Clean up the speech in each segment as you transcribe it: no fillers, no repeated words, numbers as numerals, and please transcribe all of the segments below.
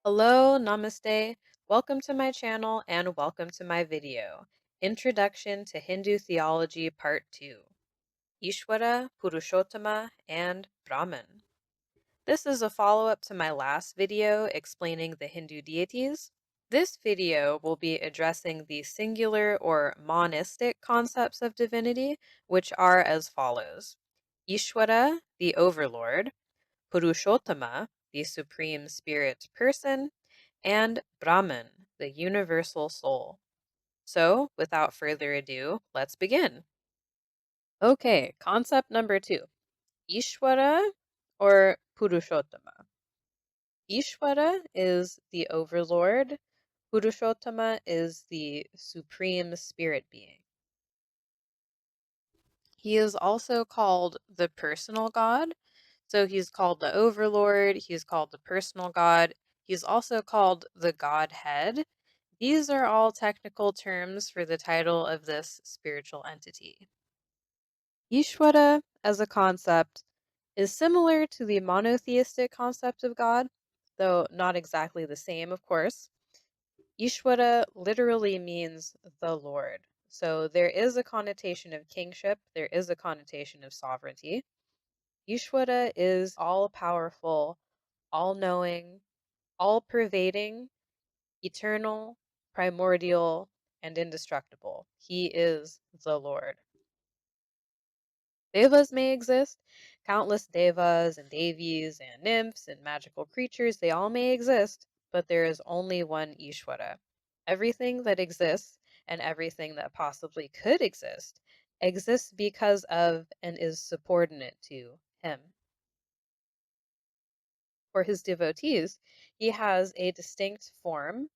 Hello, namaste. Welcome to my channel and welcome to my video, Introduction to Hindu Theology Part 2, Ishwara, Purushottama, and Brahman. This is a follow-up to my last video explaining the Hindu deities. This video will be addressing the singular or monistic concepts of divinity, which are as follows. Ishwara, the overlord, Purushottama, the Supreme Spirit person, and Brahman, the universal soul. So, without further ado, let's begin. Okay, concept number 2, Ishwara or Purushottama. Ishwara is the overlord, Purushottama is the supreme spirit being. He is also called the personal God. So he's called the overlord, he's called the personal God, he's also called the Godhead. These are all technical terms for the title of this spiritual entity. Ishvara, as a concept, is similar to the monotheistic concept of God, though not exactly the same, of course. Ishvara literally means the Lord. So there is a connotation of kingship, there is a connotation of sovereignty. Ishvara is all powerful, all knowing, all pervading, eternal, primordial, and indestructible. He is the Lord. Devas may exist, countless devas and devis and nymphs and magical creatures, they all may exist, but there is only one Ishvara. Everything that exists and everything that possibly could exist exists because of and is subordinate to him. For his devotees, he has a distinct form,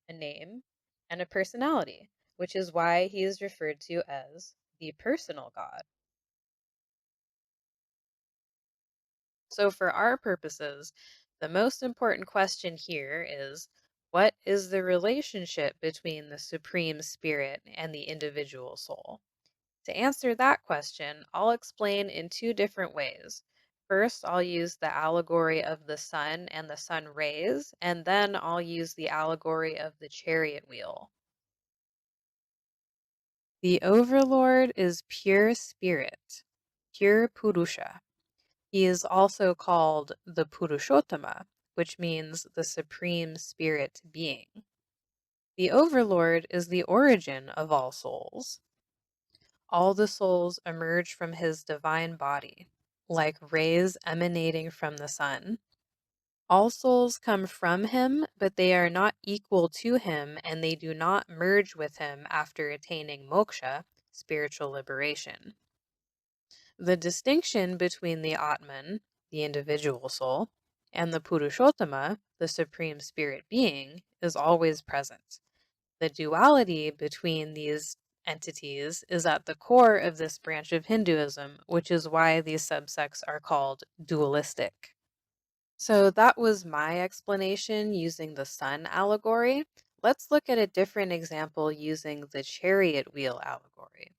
a name, and a personality, which is why he is referred to as the personal God. So, for our purposes, the most important question here is what is the relationship between the Supreme Spirit and the individual soul? To answer that question, I'll explain in two different ways. First, I'll use the allegory of the sun and the sun rays, and then I'll use the allegory of the chariot wheel. The overlord is pure spirit, pure Purusha. He is also called the Purushottama, which means the supreme spirit being. The overlord is the origin of all souls. All the souls emerge from his divine body, like rays emanating from the sun. All souls come from him, but they are not equal to him and they do not merge with him after attaining moksha, spiritual liberation. The distinction between the Atman, the individual soul, and the Purushottama, the supreme spirit being, is always present. The duality between these entities is at the core of this branch of Hinduism, which is why these subsects are called dualistic. So that was my explanation using the sun allegory. Let's look at a different example using the chariot wheel allegory.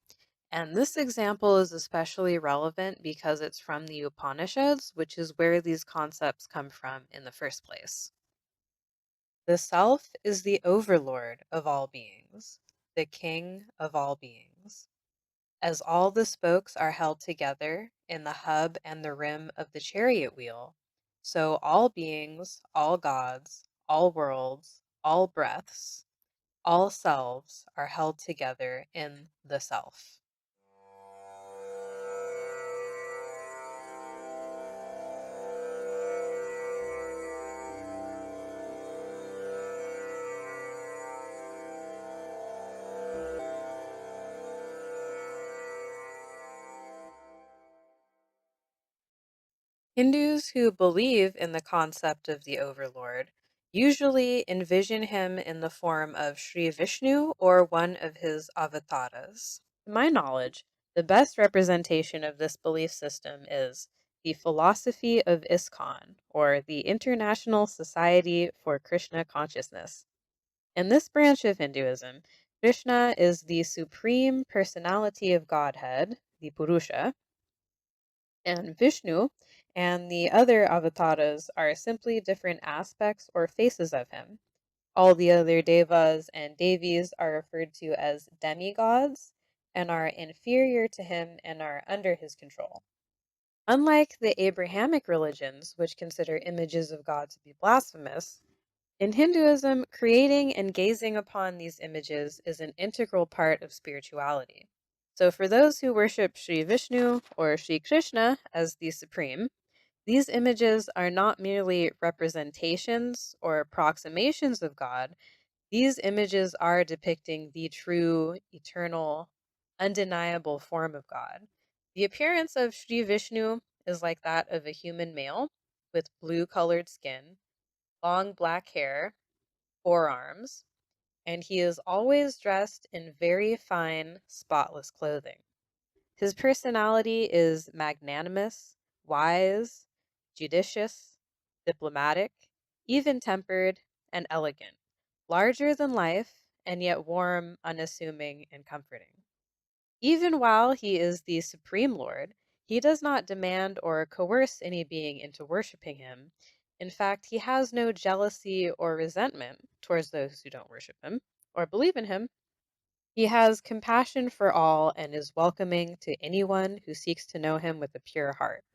And this example is especially relevant because it's from the Upanishads, which is where these concepts come from in the first place. The Self is the overlord of all beings, the king of all beings. As all the spokes are held together in the hub and the rim of the chariot wheel, so all beings, all gods, all worlds, all breaths, all selves are held together in the Self. Hindus who believe in the concept of the overlord usually envision him in the form of Sri Vishnu or one of his avatars. To my knowledge, the best representation of this belief system is the philosophy of ISKCON, or the International Society for Krishna Consciousness. In this branch of Hinduism, Krishna is the supreme personality of Godhead, the Purusha, and Vishnu and the other avatars are simply different aspects or faces of him. All the other devas and devis are referred to as demigods and are inferior to him and are under his control. Unlike the Abrahamic religions, which consider images of God to be blasphemous, in Hinduism, creating and gazing upon these images is an integral part of spirituality. So, for those who worship Sri Vishnu or Sri Krishna as the supreme, these images are not merely representations or approximations of God. These images are depicting the true, eternal, undeniable form of God. The appearance of Sri Vishnu is like that of a human male with blue colored skin, long black hair, forearms, and he is always dressed in very fine, spotless clothing. His personality is magnanimous, wise, judicious, diplomatic, even tempered, and elegant, larger than life, and yet warm, unassuming, and comforting. Even while he is the Supreme Lord, he does not demand or coerce any being into worshiping him. In fact, he has no jealousy or resentment towards those who don't worship him or believe in him. He has compassion for all and is welcoming to anyone who seeks to know him with a pure heart.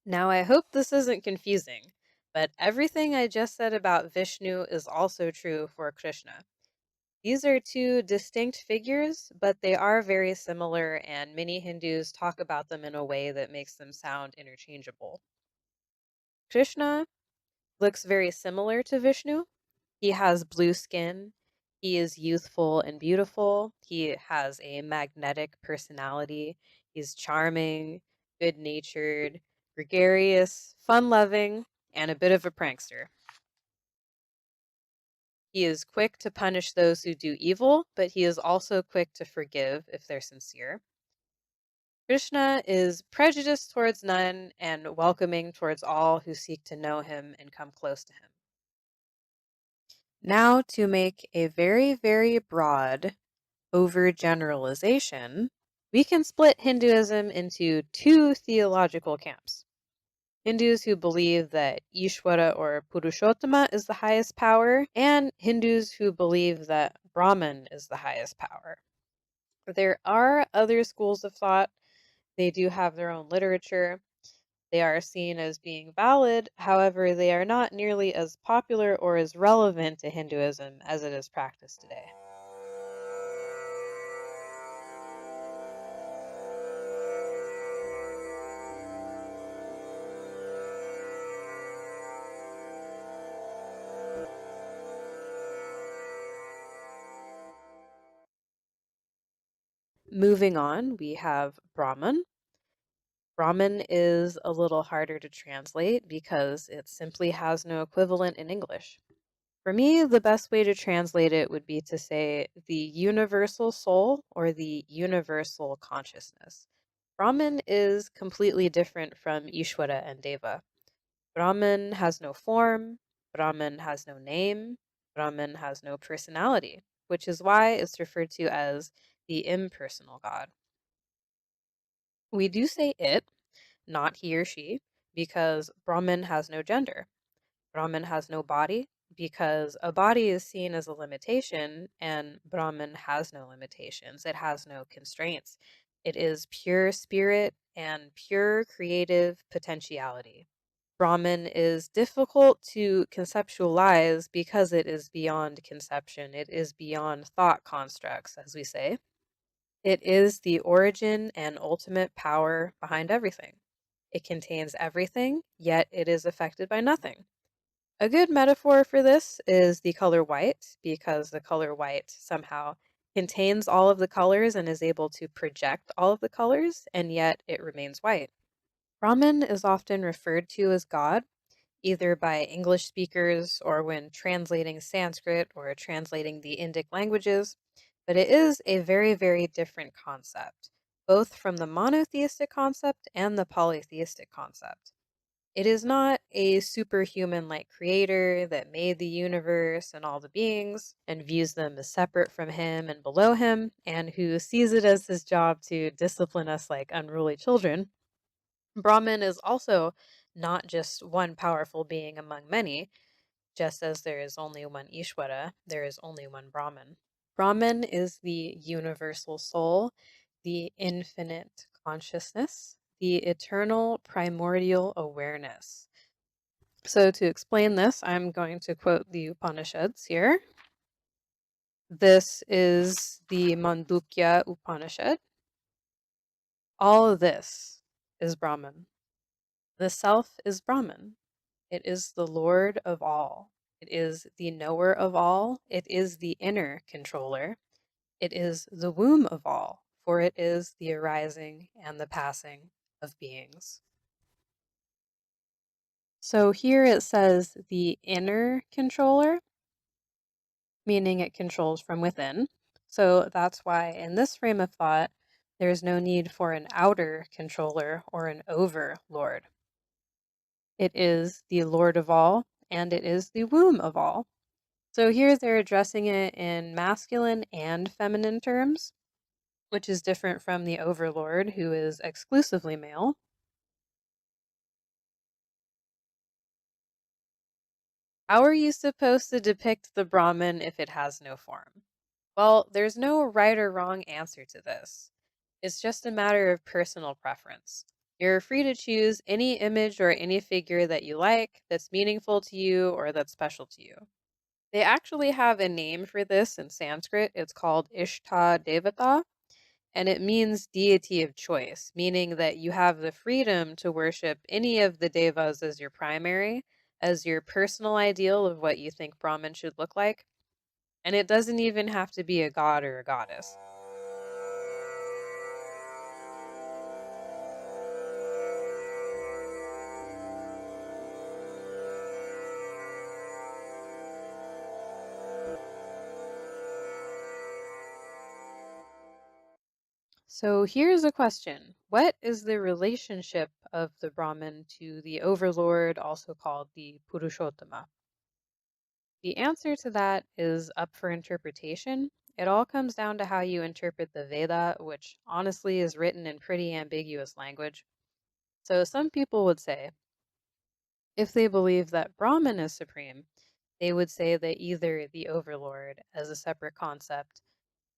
Now, I hope this isn't confusing, but everything I just said about Vishnu is also true for Krishna. These are two distinct figures, but they are very similar, and many Hindus talk about them in a way that makes them sound interchangeable. Krishna looks very similar to Vishnu. He has blue skin. He is youthful and beautiful. He has a magnetic personality. He's charming, good natured, gregarious, fun loving, and a bit of a prankster. He is quick to punish those who do evil, but he is also quick to forgive if they're sincere. Krishna is prejudiced towards none and welcoming towards all who seek to know him and come close to him. Now, to make a very, very broad overgeneralization, we can split Hinduism into two theological camps. Hindus who believe that Ishwara or Purushottama is the highest power, and Hindus who believe that Brahman is the highest power. There are other schools of thought. They do have their own literature. They are seen as being valid, however, they are not nearly as popular or as relevant to Hinduism as it is practiced today. Moving on, we have Brahman. Brahman is a little harder to translate because it simply has no equivalent in English. For me, the best way to translate it would be to say the universal soul or the universal consciousness. Brahman is completely different from Ishwara and Deva. Brahman has no form, Brahman has no name, Brahman has no personality, which is why it's referred to as the impersonal God. We do say it, not he or she, because Brahman has no gender. Brahman has no body because a body is seen as a limitation, and Brahman has no limitations. It has no constraints. It is pure spirit and pure creative potentiality. Brahman is difficult to conceptualize because it is beyond conception. It is beyond thought constructs, as we say. It is the origin and ultimate power behind everything. It contains everything, yet it is affected by nothing. A good metaphor for this is the color white, because the color white somehow contains all of the colors and is able to project all of the colors, and yet it remains white. Brahman is often referred to as God, either by English speakers or when translating Sanskrit or translating the Indic languages, but it is a very, very different concept, both from the monotheistic concept and the polytheistic concept. It is not a superhuman like creator that made the universe and all the beings and views them as separate from him and below him, and who sees it as his job to discipline us like unruly children. Brahman is also not just one powerful being among many. Just as there is only one Ishwara, there is only one Brahman. Brahman is the universal soul, the infinite consciousness, the eternal primordial awareness. So, to explain this, I'm going to quote the Upanishads here. This is the Mandukya Upanishad. All of this is Brahman. The self is Brahman. It is the Lord of all. It is the knower of all. It is the inner controller. It is the womb of all, for it is the arising and the passing of beings. So here it says the inner controller, meaning it controls from within. So that's why in this frame of thought, there's no need for an outer controller or an overlord. It is the Lord of all, and it is the womb of all. So here they're addressing it in masculine and feminine terms, which is different from the overlord, who is exclusively male. How are you supposed to depict the Brahman if it has no form? Well, there's no right or wrong answer to this. It's just a matter of personal preference. You're free to choose any image or any figure that you like, that's meaningful to you, or that's special to you. They actually have a name for this in Sanskrit. It's called Ishta Devata, and it means deity of choice, meaning that you have the freedom to worship any of the devas as your primary, as your personal ideal of what you think Brahman should look like. And it doesn't even have to be a god or a goddess. So here's a question. What is the relationship of the Brahman to the overlord, also called the Purushottama? The answer to that is up for interpretation. It all comes down to how you interpret the Veda, which honestly is written in pretty ambiguous language. So some people would say, if they believe that Brahman is supreme, they would say that either the overlord as a separate concept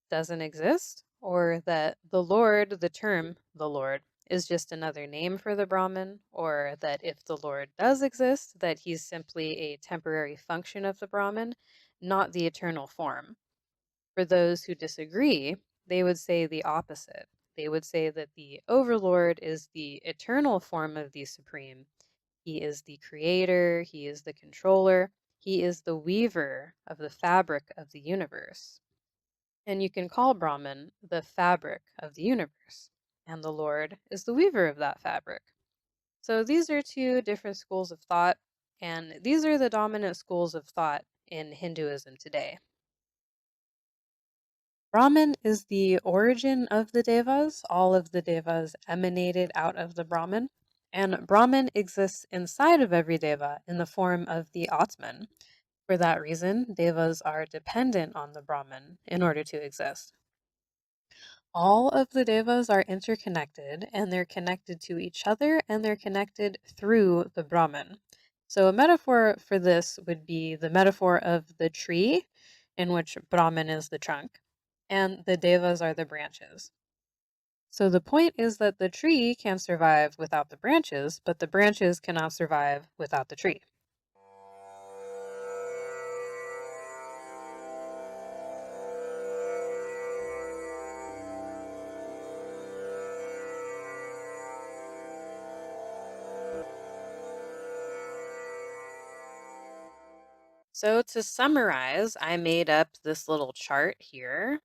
doesn't exist, or that the Lord, the term the Lord, is just another name for the Brahman, or that if the Lord does exist, that he's simply a temporary function of the Brahman, not the eternal form. For those who disagree, they would say the opposite. They would say that the overlord is the eternal form of the supreme. He is the creator, he is the controller, he is the weaver of the fabric of the universe. And you can call Brahman the fabric of the universe, and the Lord is the weaver of that fabric. So these are two different schools of thought, and these are the dominant schools of thought in Hinduism today. Brahman is the origin of the Devas. All of the Devas emanated out of the Brahman, and Brahman exists inside of every Deva in the form of the Atman. For that reason, Devas are dependent on the Brahman in order to exist. All of the devas are interconnected, and they're connected to each other, and they're connected through the Brahman. So, a metaphor for this would be the metaphor of the tree, in which Brahman is the trunk, and the devas are the branches. So, the point is that the tree can survive without the branches, but the branches cannot survive without the tree. So, to summarize, I made up this little chart here.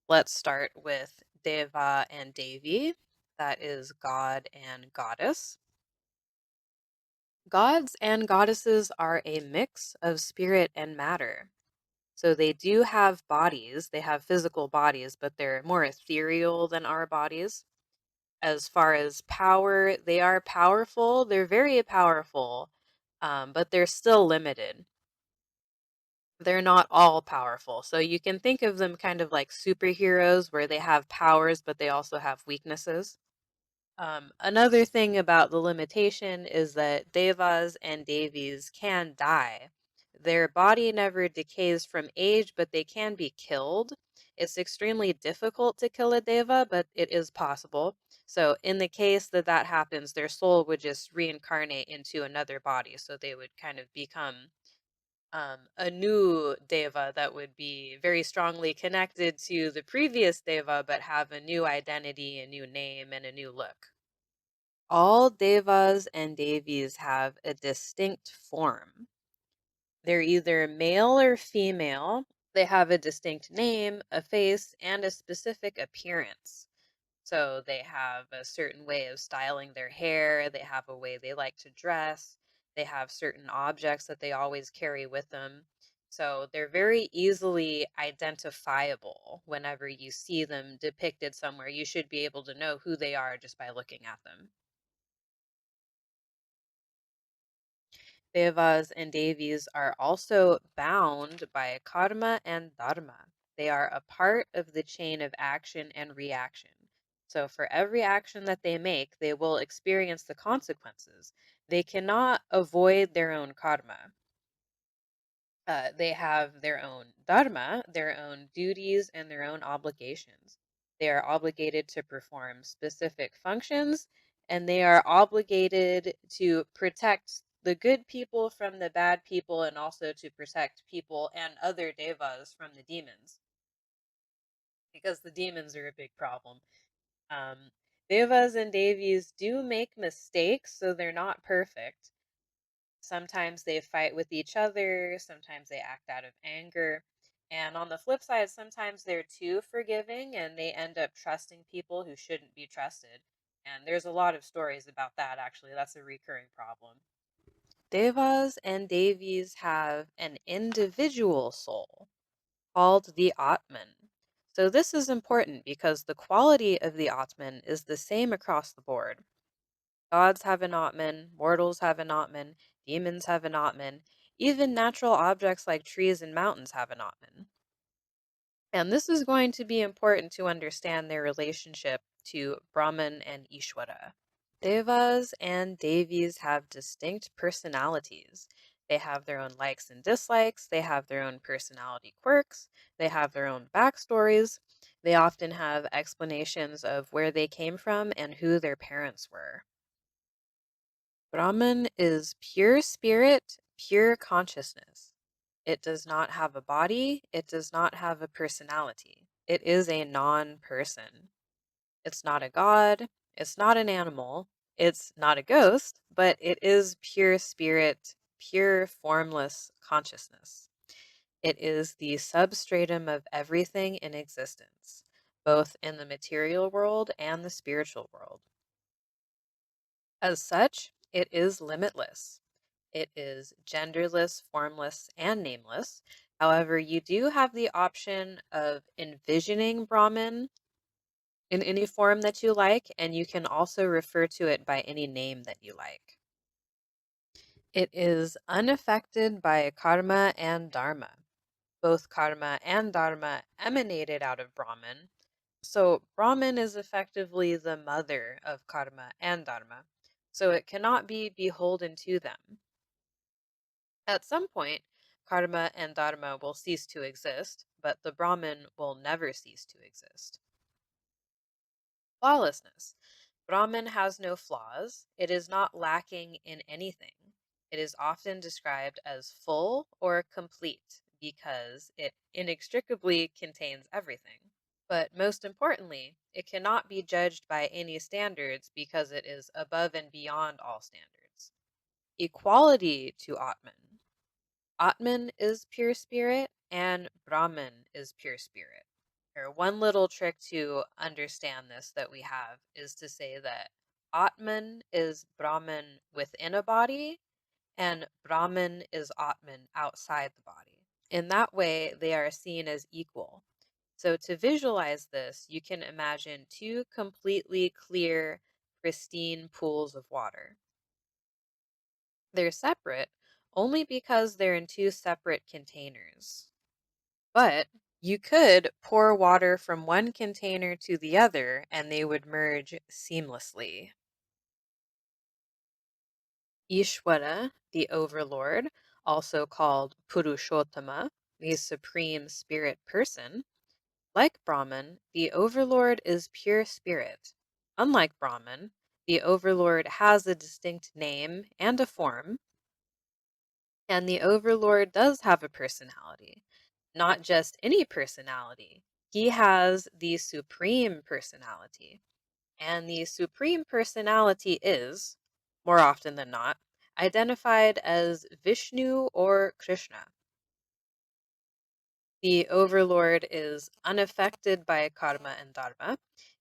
Let's start with Deva and Devi. That is God and Goddess. Gods and goddesses are a mix of spirit and matter. So they do have bodies, they have physical bodies, but they're more ethereal than our bodies. As far as power, they are powerful, they're very powerful, but they're still limited. They're not all powerful. So you can think of them kind of like superheroes where they have powers, but they also have weaknesses. Another thing about the limitation is that devas and devis can die. Their body never decays from age, but they can be killed. It's extremely difficult to kill a deva, but it is possible. So, in the case that that happens, their soul would just reincarnate into another body. So, they would kind of become a new deva that would be very strongly connected to the previous deva, but have a new identity, a new name, and a new look. All devas and devis have a distinct form. They're either male or female. They have a distinct name, a face, and a specific appearance. So they have a certain way of styling their hair, they have a way they like to dress, they have certain objects that they always carry with them. So they're very easily identifiable whenever you see them depicted somewhere. You should be able to know who they are just by looking at them. Devas and Devis are also bound by karma and dharma. They are a part of the chain of action and reaction. So, for every action that they make, they will experience the consequences. They cannot avoid their own karma. They have their own dharma, their own duties, and their own obligations. They are obligated to perform specific functions, and they are obligated to protect the good people from the bad people, and also to protect people and other devas from the demons, because the demons are a big problem. Um, Devas and devis do make mistakes, so they're not perfect. Sometimes they fight with each other, sometimes they act out of anger. And on the flip side, sometimes they're too forgiving and they end up trusting people who shouldn't be trusted. And there's a lot of stories about that, actually. That's a recurring problem. Devas and Devis have an individual soul called the Atman. So, this is important because the quality of the Atman is the same across the board. Gods have an Atman, mortals have an Atman, demons have an Atman, even natural objects like trees and mountains have an Atman. And this is going to be important to understand their relationship to Brahman and Ishwara. Devas and Devis have distinct personalities. They have their own likes and dislikes, they have their own personality quirks, they have their own backstories. They often have explanations of where they came from and who their parents were. Brahman is pure spirit, pure consciousness. It does not have a body, it does not have a personality. It is a non person. It's not a god, it's not an animal, it's not a ghost, but it is pure spirit, pure formless consciousness. It is the substratum of everything in existence, both in the material world and the spiritual world. As such, it is limitless. It is genderless, formless, and nameless. However, you do have the option of envisioning Brahman in any form that you like, and you can also refer to it by any name that you like. It is unaffected by karma and dharma. Both karma and dharma emanated out of Brahman. So, Brahman is effectively the mother of karma and dharma. So, it cannot be beholden to them. At some point, karma and dharma will cease to exist, but the Brahman will never cease to exist. Flawlessness. Brahman has no flaws. It is not lacking in anything. It is often described as full or complete because it inextricably contains everything. But most importantly, it cannot be judged by any standards because it is above and beyond all standards. Equality to Atman. Atman is pure spirit and Brahman is pure spirit. Or one little trick to understand this that we have is to say that Atman is Brahman within a body and Brahman is Atman outside the body. In that way, they are seen as equal. So, to visualize this, you can imagine two completely clear, pristine pools of water. They're separate only because they're in two separate containers. But you could pour water from one container to the other and they would merge seamlessly. Ishwara, the overlord, also called Purushottama, the supreme spirit person. Like Brahman, the overlord is pure spirit. Unlike Brahman, the overlord has a distinct name and a form, and the overlord does have a personality. Not just any personality, he has the supreme personality. And the supreme personality is, more often than not, identified as Vishnu or Krishna. The overlord is unaffected by karma and dharma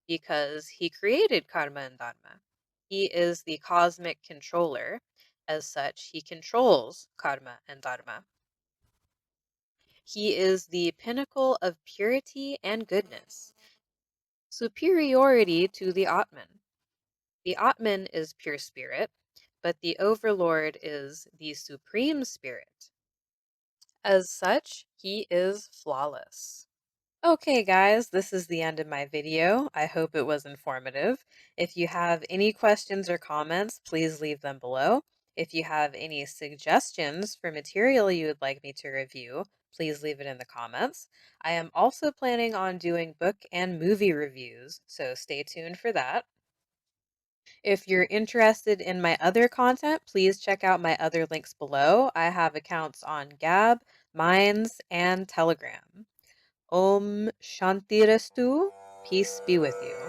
because he created karma and dharma. He is the cosmic controller. As such, he controls karma and dharma. He is the pinnacle of purity and goodness, superiority to the Atman. The Atman is pure spirit, but the overlord is the supreme spirit. As such, he is flawless. Okay, guys, this is the end of my video. I hope it was informative. If you have any questions or comments, please leave them below. If you have any suggestions for material you would like me to review, please leave it in the comments. I am also planning on doing book and movie reviews, so stay tuned for that. If you're interested in my other content, please check out my other links below. I have accounts on Gab, Minds, and Telegram. Om Shanti Restu. Peace be with you.